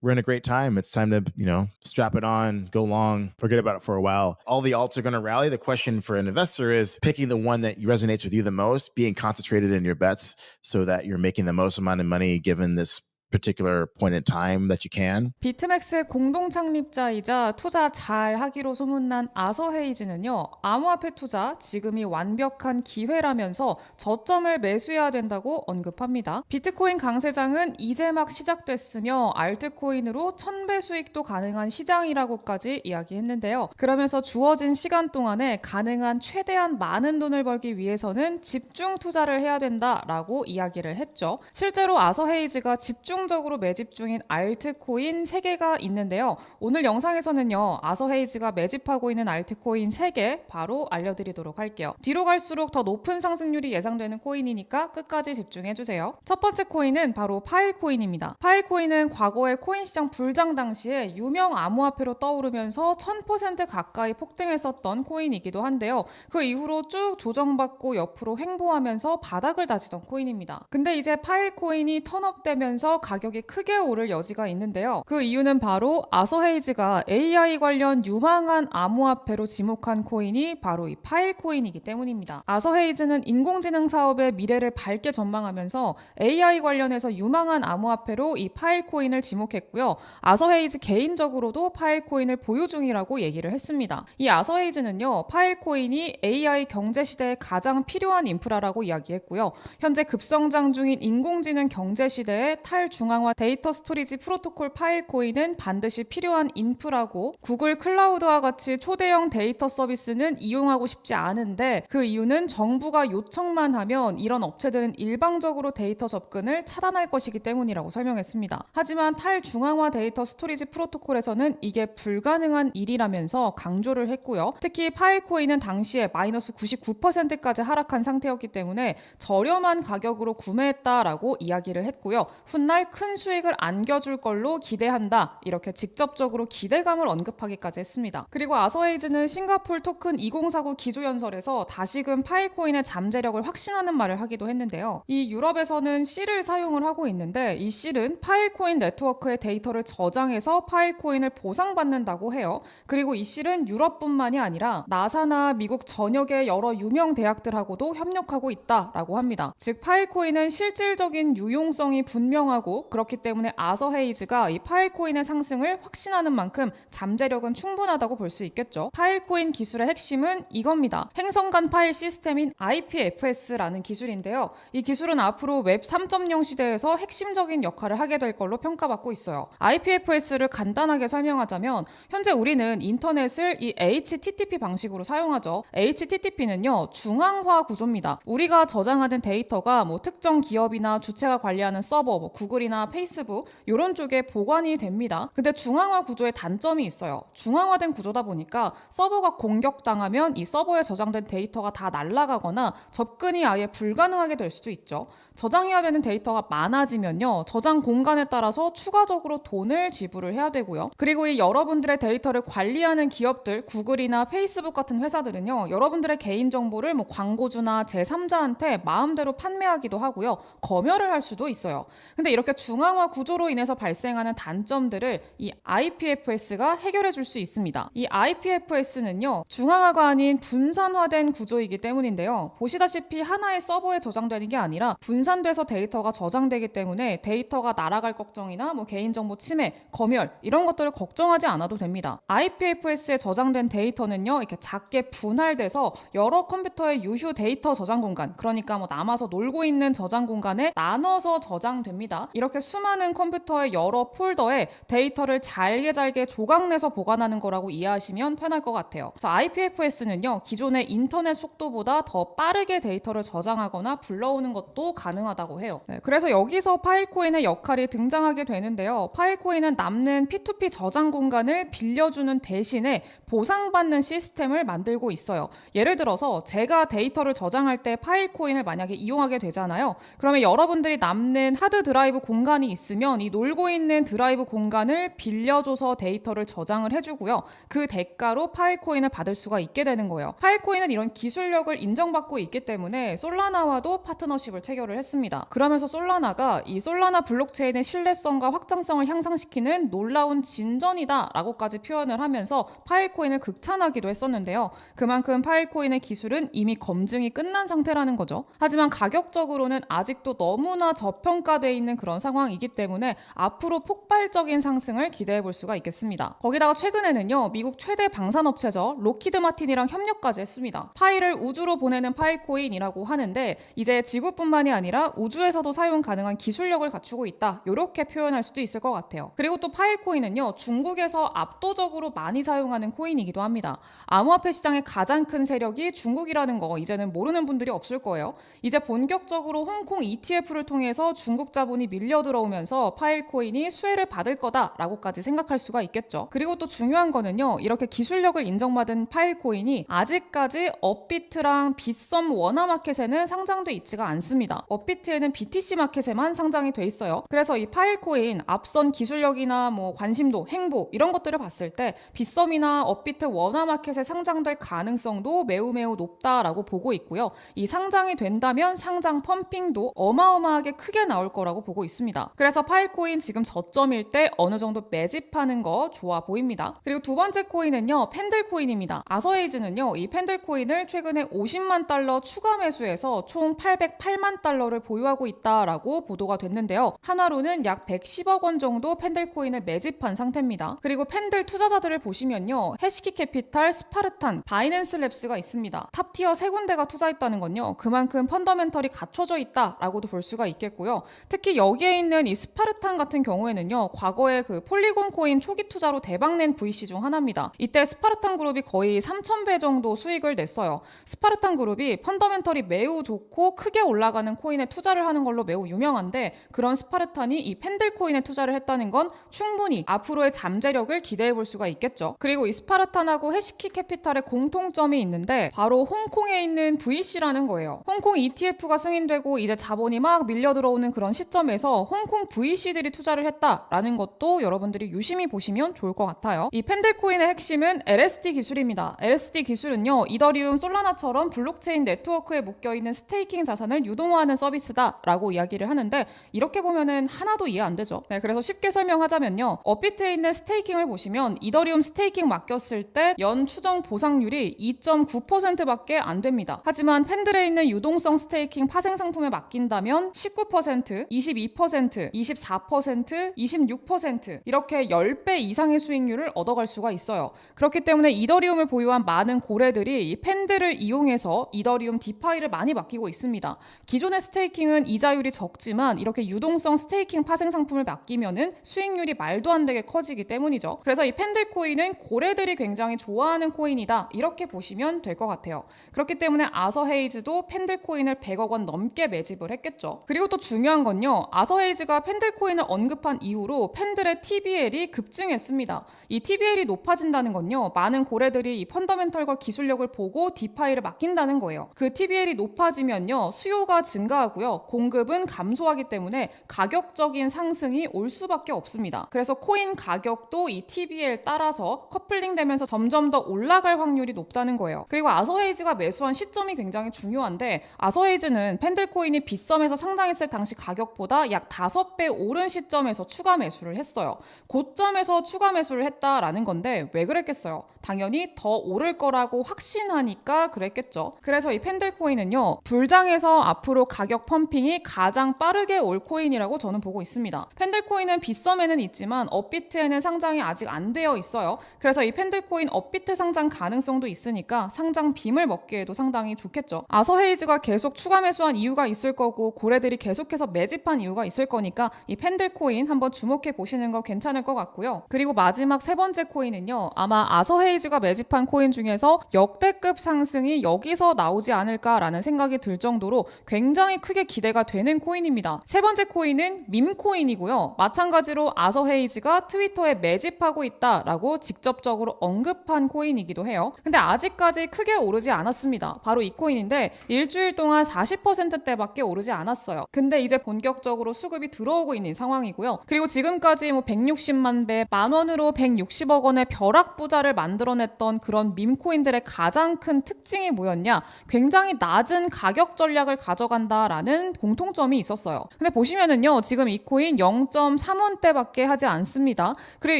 we're in a great time. It's time to, strap it on, go long, forget about it for a while. All the alts are going to rally. The question for an investor is picking the one that resonates with you the most, being concentrated in your bets so that you're making the most amount of money given this particular point in time that you can. 비트맥스의 공동 창립자이자 투자 잘 하기로 소문난 아서 헤이즈는요, 암호화폐 투자 지금이 완벽한 기회라면서 저점을 매수해야 된다고 언급합니다. 비트코인 강세장은 이제 막 시작됐으며 알트코인으로 1000배 수익도 가능한 시장이라고까지 이야기했는데요. 그러면서 주어진 시간 동안에 가능한 최대한 많은 돈을 벌기 위해서는 집중 투자를 해야 된다라고 이야기를 했죠. 실제로 아서 헤이즈가 집중적으로 매집 중인 알트코인 3개가 있는데요. 오늘 영상에서는요, 아서 헤이즈가 매집하고 있는 알트코인 3개 바로 알려드리도록 할게요. 뒤로 갈수록 더 높은 상승률이 예상되는 코인이니까 끝까지 집중해주세요. 첫 번째 코인은 바로 파일코인입니다. 파일코인은 과거의 코인 시장 불장 당시에 유명 암호화폐로 떠오르면서 1000% 가까이 폭등했었던 코인이기도 한데요. 그 이후로 쭉 조정받고 옆으로 횡보하면서 바닥을 다지던 코인입니다. 근데 이제 파일코인이 턴업되면서 가격이 크게 오를 여지가 있는데요. 그 이유는 바로 아서 헤이즈가 AI 관련 유망한 암호화폐로 지목한 코인이 바로 이 파일코인이기 때문입니다. 아서 헤이즈는 인공지능 사업의 미래를 밝게 전망하면서 AI 관련해서 유망한 암호화폐로 이 파일코인을 지목했고요. 아서 헤이즈 개인적으로도 파일코인을 보유 중이라고 얘기를 했습니다. 이 아서 헤이즈는요, 파일코인이 AI 경제 시대에 가장 필요한 인프라라고 이야기했고요. 현재 급성장 중인 인공지능 경제 시대에 탈중앙화 데이터 스토리지 프로토콜 파일코인은 반드시 필요한 인프라고, 구글 클라우드와 같이 초대형 데이터 서비스는 이용하고 싶지 않은데 그 이유는 정부가 요청만 하면 이런 업체들은 일방적으로 데이터 접근을 차단할 것이기 때문이라고 설명했습니다. 하지만 탈중앙화 데이터 스토리지 프로토콜에서는 이게 불가능한 일이라면서 강조를 했고요. 특히 파일코인은 당시에 마이너스 99%까지 하락한 상태였기 때문에 저렴한 가격으로 구매했다라고 이야기를 했고요. 훗날 큰 수익을 안겨줄 걸로 기대한다, 이렇게 직접적으로 기대감을 언급하기까지 했습니다. 그리고 아서 헤이즈는 싱가폴 토큰 2049 기조연설에서 다시금 파일코인의 잠재력을 확신하는 말을 하기도 했는데요. 이 유럽에서는 C를 사용을 하고 있는데 이 C는 파일코인 네트워크의 데이터를 저장해서 파일코인을 보상받는다고 해요. 그리고 이 C는 유럽뿐만이 아니라 나사나 미국 전역의 여러 유명 대학들하고도 협력하고 있다라고 합니다. 즉 파일코인은 실질적인 유용성이 분명하고, 그렇기 때문에 아서 헤이즈가 이 파일코인의 상승을 확신하는 만큼 잠재력은 충분하다고 볼 수 있겠죠. 파일코인 기술의 핵심은 이겁니다. 행성간 파일 시스템인 IPFS라는 기술인데요. 이 기술은 앞으로 웹 3.0 시대에서 핵심적인 역할을 하게 될 걸로 평가받고 있어요. IPFS를 간단하게 설명하자면 현재 우리는 인터넷을 이 HTTP 방식으로 사용하죠. HTTP는요, 중앙화 구조입니다. 우리가 저장하는 데이터가 특정 기업이나 주체가 관리하는 서버, 구글이나 페이스북 이런 쪽에 보관이 됩니다. 근데 중앙화 구조에 단점이 있어요. 중앙화된 구조다 보니까 서버가 공격당하면 이 서버에 저장된 데이터가 다 날아가거나 접근이 아예 불가능하게 될 수도 있죠. 저장해야 되는 데이터가 많아지면요, 저장 공간에 따라서 추가적으로 돈을 지불을 해야 되고요. 그리고 이 여러분들의 데이터를 관리하는 기업들, 구글이나 페이스북 같은 회사들은요, 여러분들의 개인정보를 광고주나 제3자한테 마음대로 판매하기도 하고요, 검열을 할 수도 있어요. 근데 이렇게 중앙화 구조로 인해서 발생하는 단점들을 이 IPFS가 해결해 줄 수 있습니다. 이 IPFS는요, 중앙화가 아닌 분산화된 구조이기 때문인데요. 보시다시피 하나의 서버에 저장되는 게 아니라 분산돼서 데이터가 저장되기 때문에 데이터가 날아갈 걱정이나 개인정보 침해, 검열 이런 것들을 걱정하지 않아도 됩니다. IPFS에 저장된 데이터는요, 이렇게 작게 분할돼서 여러 컴퓨터의 유휴 데이터 저장 공간, 그러니까 남아서 놀고 있는 저장 공간에 나눠서 저장됩니다. 이렇게 수많은 컴퓨터의 여러 폴더에 데이터를 잘게 조각내서 보관하는 거라고 이해하시면 편할 것 같아요. IPFS는요, 기존의 인터넷 속도보다 더 빠르게 데이터를 저장하거나 불러오는 것도 가능하다고 해요. 그래서 여기서 파일코인의 역할이 등장하게 되는데요. 파일코인은 남는 P2P 저장 공간을 빌려주는 대신에 보상받는 시스템을 만들고 있어요. 예를 들어서 제가 데이터를 저장할 때 파일코인을 만약에 이용하게 되잖아요. 그러면 여러분들이 남는 하드 드라이브 공간이 있으면 이 놀고 있는 드라이브 공간을 빌려줘서 데이터를 저장을 해주고요. 그 대가로 파일코인을 받을 수가 있게 되는 거예요. 파일코인은 이런 기술력을 인정받고 있기 때문에 솔라나와도 파트너십을 체결을 했습니다. 그러면서 솔라나가 이 솔라나 블록체인의 신뢰성과 확장성을 향상시키는 놀라운 진전이다 라고까지 표현을 하면서 파일코인을 극찬하기도 했었는데요. 그만큼 파일코인의 기술은 이미 검증이 끝난 상태라는 거죠. 하지만 가격적으로는 아직도 너무나 저평가되어 있는 그런 상황이기 때문에 앞으로 폭발적인 상승을 기대해 볼 수가 있겠습니다. 거기다가 최근에는요, 미국 최대 방산업체죠, 로키드 마틴이랑 협력까지 했습니다. 파일을 우주로 보내는 파일코인이라고 하는데 이제 지구뿐만이 아니라 우주에서도 사용 가능한 기술력을 갖추고 있다, 이렇게 표현할 수도 있을 것 같아요. 그리고 또 파일코인은요, 중국에서 압도적으로 많이 사용하는 코인이기도 합니다. 암호화폐 시장의 가장 큰 세력이 중국이라는 거 이제는 모르는 분들이 없을 거예요. 이제 본격적으로 홍콩 ETF를 통해서 중국 자본이 밀려 들어오면서 파일코인이 수혜를 받을 거다라고까지 생각할 수가 있겠죠. 그리고 또 중요한 거는요, 이렇게 기술력을 인정받은 파일코인이 아직까지 업비트랑 빗썸 워너마켓에는 상장돼 있지가 않습니다. 업비트에는 BTC 마켓에만 상장이 돼 있어요. 그래서 이 파일코인 앞선 기술력이나 뭐 관심도, 행보 이런 것들을 봤을 때 빗썸이나 업비트 워너마켓에 상장될 가능성도 매우 높다라고 보고 있고요. 이 상장이 된다면 상장 펌핑도 어마어마하게 크게 나올 거라고 보고 있습니다. 그래서 파일코인 지금 저점일 때 어느 정도 매집하는 거 좋아 보입니다. 그리고 두 번째 코인은요, 팬들코인입니다. 아서헤이즈는요, 이 팬들코인을 최근에 50만 달러 추가 매수해서 총 808만 달러를 보유하고 있다라고 보도가 됐는데요. 한화로는 약 110억 원 정도 팬들코인을 매집한 상태입니다. 그리고 팬들 투자자들을 보시면요, 해시키 캐피탈, 스파르탄, 바이낸스 랩스가 있습니다. 탑티어 세 군데가 투자했다는 건요, 그만큼 펀더멘털이 갖춰져 있다라고도 볼 수가 있겠고요. 특히 여기에 있는 이 스파르탄 같은 경우에는요, 과거에 그 폴리곤 코인 초기 투자로 대박낸 VC 중 하나입니다. 이때 스파르탄 그룹이 거의 3,000배 정도 수익을 냈어요. 스파르탄 그룹이 펀더멘털이 매우 좋고 크게 올라가는 코인에 투자를 하는 걸로 매우 유명한데, 그런 스파르탄이 이 팬들 코인에 투자를 했다는 건 충분히 앞으로의 잠재력을 기대해 볼 수가 있겠죠. 그리고 이 스파르탄하고 해시키 캐피탈의 공통점이 있는데 바로 홍콩에 있는 VC라는 거예요. 홍콩 ETF가 승인되고 이제 자본이 막 밀려 들어오는 그런 시점에서 홍콩 VC들이 투자를 했다라는 것도 여러분들이 유심히 보시면 좋을 것 같아요. 이 팬들코인의 핵심은 LSD 기술입니다. LSD 기술은요, 이더리움, 솔라나처럼 블록체인 네트워크에 묶여있는 스테이킹 자산을 유동화하는 서비스다라고 이야기를 하는데, 이렇게 보면은 하나도 이해 안 되죠. 네, 그래서 쉽게 설명하자면요, 업비트에 있는 스테이킹을 보시면 이더리움 스테이킹 맡겼을 때 연 추정 보상률이 2.9%밖에 안 됩니다. 하지만 팬들에 있는 유동성 스테이킹 파생 상품에 맡긴다면 19%, 22%, 24%, 26% 이렇게 10배 이상의 수익률을 얻어갈 수가 있어요. 그렇기 때문에 이더리움을 보유한 많은 고래들이 이 팬들을 이용해서 이더리움 디파이를 많이 맡기고 있습니다. 기존의 스테이킹은 이자율이 적지만 이렇게 유동성 스테이킹 파생 상품을 맡기면은 수익률이 말도 안 되게 커지기 때문이죠. 그래서 이 팬들 코인은 고래들이 굉장히 좋아하는 코인이다, 이렇게 보시면 될 것 같아요. 그렇기 때문에 아서헤이즈도 팬들 코인을 100억 원 넘게 매집을 했겠죠. 그리고 또 중요한 건요, 아서헤이즈가 팬들 코인을 언급한 이후로 팬들의 TBL이 급증했습니다. 이 TBL이 높아진다는 건요, 많은 고래들이 이 펀더멘털과 기술력을 보고 디파이를 맡긴다는 거예요. 그 TBL이 높아지면요, 수요가 증가하고요, 공급은 감소하기 때문에 가격적인 상승이 올 수밖에 없습니다. 그래서 코인 가격도 이 TBL 따라서 커플링 되면서 점점 더 올라갈 확률이 높다는 거예요. 그리고 아서헤이즈가 매수한 시점이 굉장히 중요한데, 아서헤이즈는 팬들 코인이 빗썸에서 상장했을 당시 가격보다 약 5배 오른 시점에서 추가 매수를 했어요. 고점에서 추가 매수를 했다라는 건데 왜 그랬겠어요? 당연히 더 오를 거라고 확신하니까 그랬겠죠. 그래서 이 팬들 코인은요, 불장에서 앞으로 가격 펌핑이 가장 빠르게 올 코인이라고 저는 보고 있습니다. 팬들 코인은 빗썸에는 있지만 업비트에는 상장이 아직 안 되어 있어요. 그래서 이 팬들 코인 업비트 상장 가능성도 있으니까 상장 빔을 먹기에도 상당히 좋겠죠. 아서헤이즈가 계속 추가 매수한 이유가 있을 거고 고래들이 계속해서 매집한 이유가 있을 거니까 이 팬들 코인 한번 주목해 보시는 거 괜찮을 것 같고요. 그리고 마지막 세 번째 코인은요, 아마 아서헤이즈가 매집한 코인 중에서 역대급 상승이 여기서 나오지 않을까라는 생각이 들 정도로 굉장히 크게 기대가 되는 코인입니다. 세 번째 코인은 밈코인이고요. 마찬가지로 아서헤이즈가 트위터에 매집하고 있다라고 직접적으로 언급한 코인이기도 해요. 근데 아직까지 크게 오르지 않았습니다. 바로 이 코인인데 일주일 동안 40%대밖에 오르지 않았어요. 근데 이제 본격적으로 수급이 들어오고 있는 상황이고요. 그리고 지금까지 뭐 160만 배, 10,000원으로 160억 원의 벼락 부자를 만들어냈던 그런 밈코인들의 가장 큰 특징이 뭐였냐? 굉장히 낮은 가격 전략을 가져간다라는 공통점이 있었어요. 근데 보시면은요, 지금 이 코인 0.3원대밖에 하지 않습니다. 그리고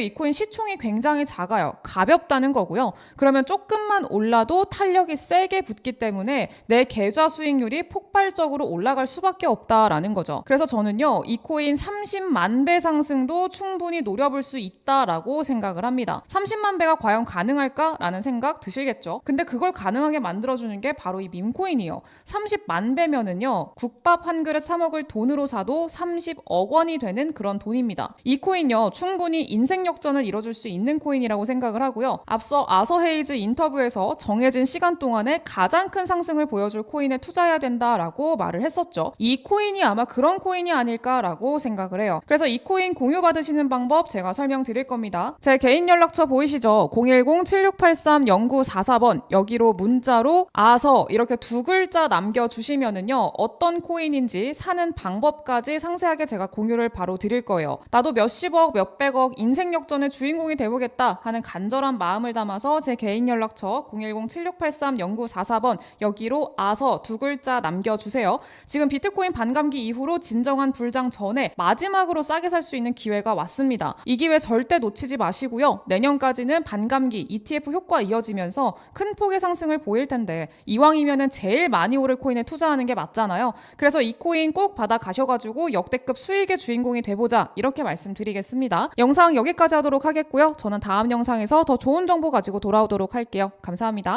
이 코인 시총이 굉장히 작아요. 가볍다는 거고요. 그러면 조금만 올라도 탄력이 세게 붙기 때문에 내 계좌 수익률이 폭발적으로 올라갈 수밖에 없다라는 거죠. 그래서 저는요, 이 코인 30만 배 상승도 충분히 노려볼 수 있다라고 생각을 합니다. 30만 배가 과연 가능할까라는 생각 드시겠죠? 근데 그걸 가능하게 만들어주는 게 바로 이 밈코인이에요. 30만 배면은요, 국밥 한 그릇 사 먹을 돈으로 사도 30억 원이 되는 그런 돈입니다. 이 코인요, 충분히 인생 역전을 이뤄줄 수 있는 코인이라고 생각을 하고요. 앞서 아서 헤이즈 인터뷰에서 정해진 시간 동안에 가장 큰 상승을 보여줄 코인에 투자해야 된다라고 말을 했었죠. 이 코인이 아마 그런 코인이 아닐까라고 생각을 해요. 그래서 이 코인 공유 받으시는 방법 제가 설명드릴 겁니다. 제 개인 연락처 보이시죠? 010-7683-0944번 여기로 문자로 아서 이렇게 두 글자 남겨주시면은요, 어떤 코인인지 사는 방법까지 상세하게 제가 공유를 바로 드릴 거예요. 나도 몇십억, 몇백억 인생 역전의 주인공이 되보겠다 하는 간절한 마음을 담아서 제 개인 연락처 010-7683-0944번 여기로 아서 두 글자 남겨주세요. 지금 비트코인 반감기 이후로 진정한 불장 전에 마지막으로 싸게 살 수 있는 기회가 왔습니다. 이 기회 절대 놓치지 마시고요. 내년까지는 반감기 ETF 효과 이어지면서 큰 폭의 상승을 보일 텐데 이왕이면은 제일 많이 오를 코인에 투자하는 게 맞잖아요. 그래서 이 코인 꼭 받아 가셔가지고 역대급 수익의 주인공이 돼보자 이렇게 말씀드리겠습니다. 영상 여기까지 하도록 하겠고요. 저는 다음 영상에서 더 좋은 정보 가지고 돌아오도록 할게요. 감사합니다.